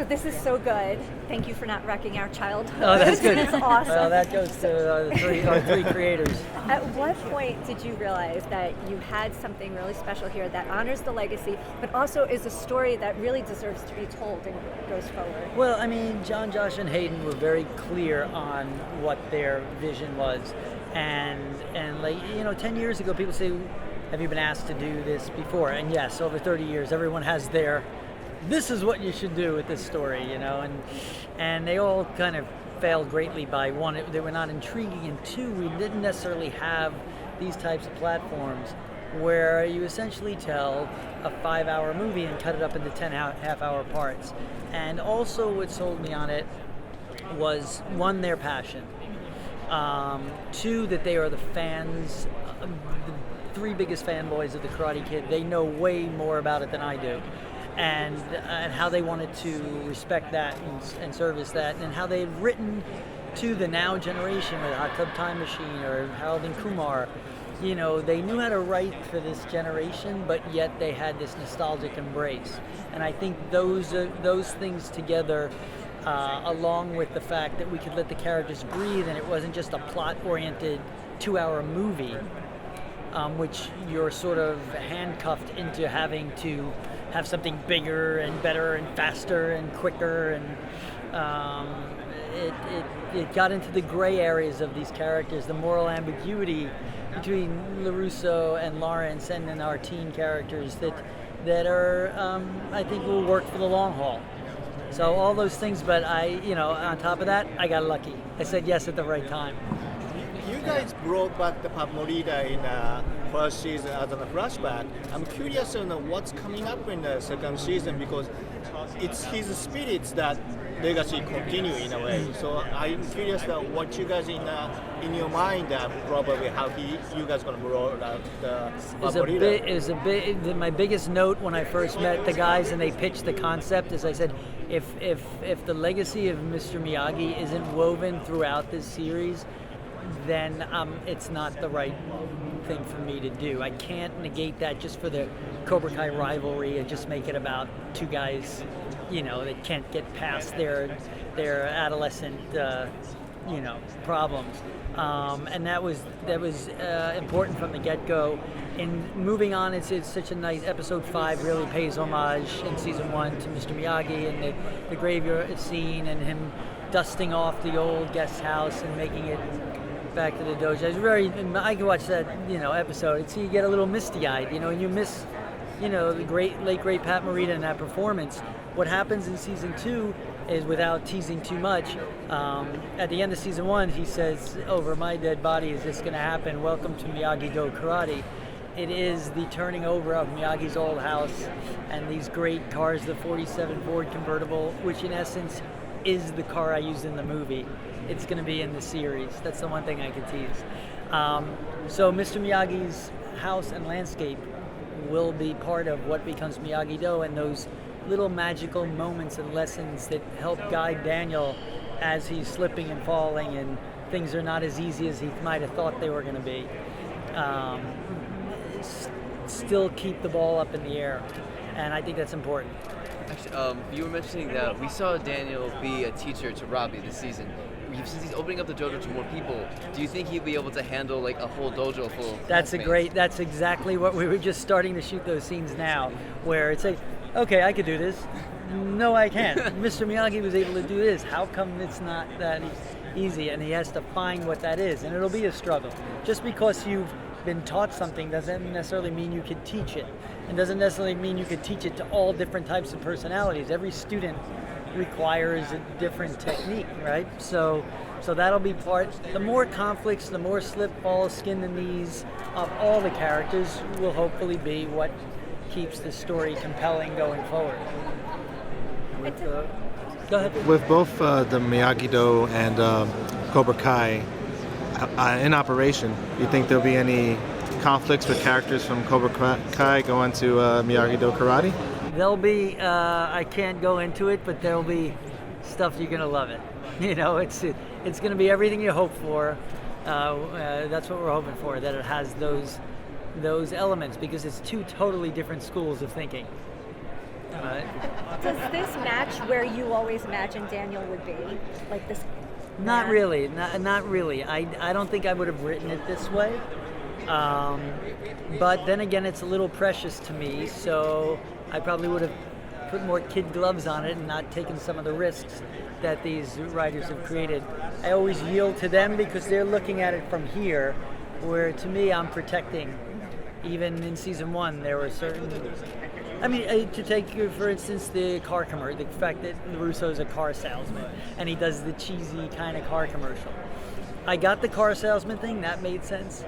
So this is so good. Thank you for not wrecking our childhood. Oh, that's good. It's awesome. Well, that goes to our three creators. At what point did you realize that you had something really special here that honors the legacy, but also is a story that really deserves to be told and goes forward? Well, I mean, John, Josh, and Hayden were very clear on what their vision was. And 10 years ago, people say, have you been asked to do this before? And yes, over 30 years, everyone has this is what you should do with this story, and they all kind of failed greatly by one, they were not intriguing, and two, we didn't necessarily have these types of platforms where you essentially tell a 5-hour movie and cut it up into 10 half-hour parts. And also what sold me on it was, one, their passion, two, that they are the fans, the three biggest fanboys of the Karate Kid. They know way more about it than I do. And how they wanted to respect that and service that, and how they've written to the now generation with Hot Tub Time Machine or Harold and Kumar. They knew how to write for this generation, but yet they had this nostalgic embrace. And I think those things together, along with the fact that we could let the characters breathe and it wasn't just a plot-oriented 2-hour movie, which you're sort of handcuffed into having to have something bigger and better and faster and quicker, and it got into the gray areas of these characters, the moral ambiguity between Laruso and Lawrence and then our teen characters that are I think will work for the long haul. So all those things, but on top of that, I got lucky. I said yes at the right time. You guys brought back the Pap Morita in the first season as a flashback. I'm curious on what's coming up in the second season, because it's his spirits that legacy continue in a way. So I'm curious what you guys in your mind probably how you guys gonna roll out the Pap Morita. My biggest note when I first met the guys and they pitched the concept is I said, if the legacy of Mr. Miyagi isn't woven throughout this series, then it's not the right thing for me to do. I can't negate that just for the Cobra Kai rivalry and just make it about two guys, that can't get past their adolescent, problems. And that was important from the get-go. In moving on, it's such a nice episode 5 really pays homage in season 1 to Mr. Miyagi and the graveyard scene and him dusting off the old guest house and making it back to the dojo. It's I can watch that, episode. You get a little misty-eyed, and you miss, the late great Pat Morita in that performance. What happens in season 2 is, without teasing too much, at the end of season 1, he says, "Over my dead body is this going to happen? Welcome to Miyagi-Do Karate." It is the turning over of Miyagi's old house and these great cars, the 47 Ford convertible, which in essence is the car I used in the movie. It's going to be in the series. That's the one thing I can tease. So Mr. Miyagi's house and landscape will be part of what becomes Miyagi-Do, and those little magical moments and lessons that help guide Daniel as he's slipping and falling and things are not as easy as he might have thought they were going to be. Still keep the ball up in the air, and I think that's important. Actually, you were mentioning that we saw Daniel be a teacher to Robbie this season. Since he's opening up the dojo to more people, do you think he'll be able to handle like a whole dojo full? That's exactly what we were just starting to shoot those scenes now, where it's like, okay, I could do this. No, I can't. Mr. Miyagi was able to do this. How come it's not that easy? And he has to find what that is, and it'll be a struggle. Just because you've been taught something doesn't necessarily mean you could teach it, and doesn't necessarily mean you could teach it to all different types of personalities. Every student requires a different technique, right? So that'll be part. The more conflicts, the more slip, falls, skin the knees of all the characters will hopefully be what keeps the story compelling going forward. Go ahead. With both the Miyagi-Do and Cobra Kai in operation, do you think there'll be any conflicts with characters from Cobra Kai going to Miyagi-Do Karate? There'll be, I can't go into it, but there'll be stuff you're going to love it. It's going to be everything you hope for. That's what we're hoping for, that it has those elements, because it's two totally different schools of thinking. Right. Does this match where you always imagined Daniel would be? Like this? Not man? really. Not really. I don't think I would have written it this way. But then again, it's a little precious to me, so I probably would have put more kid gloves on it and not taken some of the risks that these writers have created. I always yield to them because they're looking at it from here, where to me, I'm protecting. Even in season 1, there were certain. I mean, to take, for instance, the car commercial, the fact that Laruso is a car salesman and he does the cheesy kind of car commercial. I got the car salesman thing, that made sense.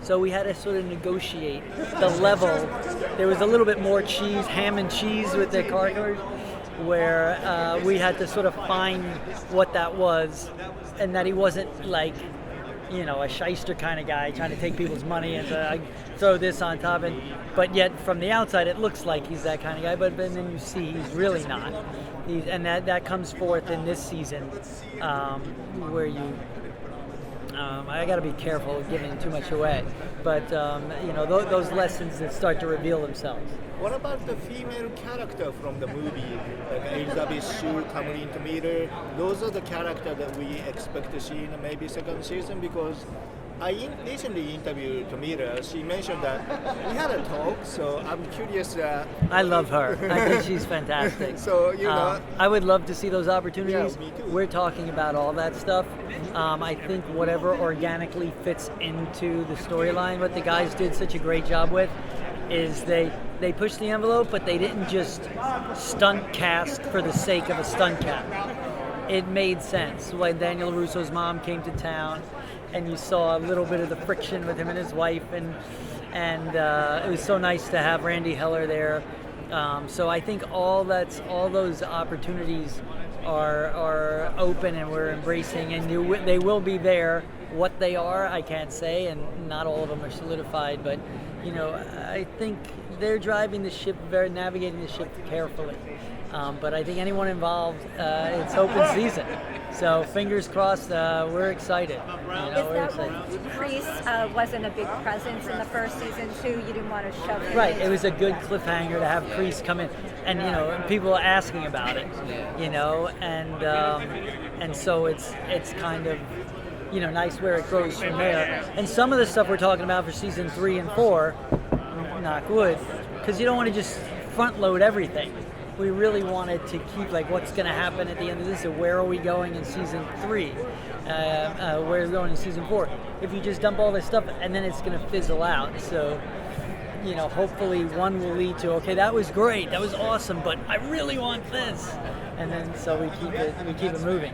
So we had to sort of negotiate the level. There was a little bit more cheese, ham and cheese with the car commercial, where we had to sort of find what that was, and that he wasn't like, you know, a shyster kind of guy trying to take people's money and I throw this on top. But yet from the outside it looks like he's that kind of guy, but then you see he's really not. And that comes forth in this season, where you. I got to be careful giving too much away, but you know, those lessons that start to reveal themselves. What about the female character from the movie, like Elizabeth Shue, Tamlin Tomita? Those are the characters that we expect to see in maybe second season, because I recently interviewed Tomita. She mentioned that we had a talk, so I'm curious. I love her. I think she's fantastic. So, you know. I would love to see those opportunities. Yeah, me too. We're talking about all that stuff. I think whatever organically fits into the storyline, what the guys did such a great job with, is they pushed the envelope, but they didn't just stunt cast for the sake of a stunt cast. It made sense. When Daniel Laruso's mom came to town, and you saw a little bit of the friction with him and his wife, and it was so nice to have Randy Heller there. So I think all those opportunities are open, and we're embracing, and they will be there. What they are, I can't say, and not all of them are solidified. But you know, I think they're driving the ship, navigating the ship carefully. But I think anyone involved, it's open season. So fingers crossed, we're excited. You know, Is that what Kreese wasn't a big presence in the first season too? You didn't want to shove him Right, in? it was a good cliffhanger to have Kreese come in, and you know, people asking about it, you know, and so it's kind of, you know, nice where it grows from there. And some of the stuff we're talking about for season 3 and 4, knock wood, because you don't want to just front load everything. We really wanted to keep like what's going to happen at the end of this, and where are we going in season 3, where are we going in season 4. If you just dump all this stuff, and then it's going to fizzle out. So, you know, hopefully one will lead to, okay, that was great, that was awesome, but I really want this, and then so we keep it moving.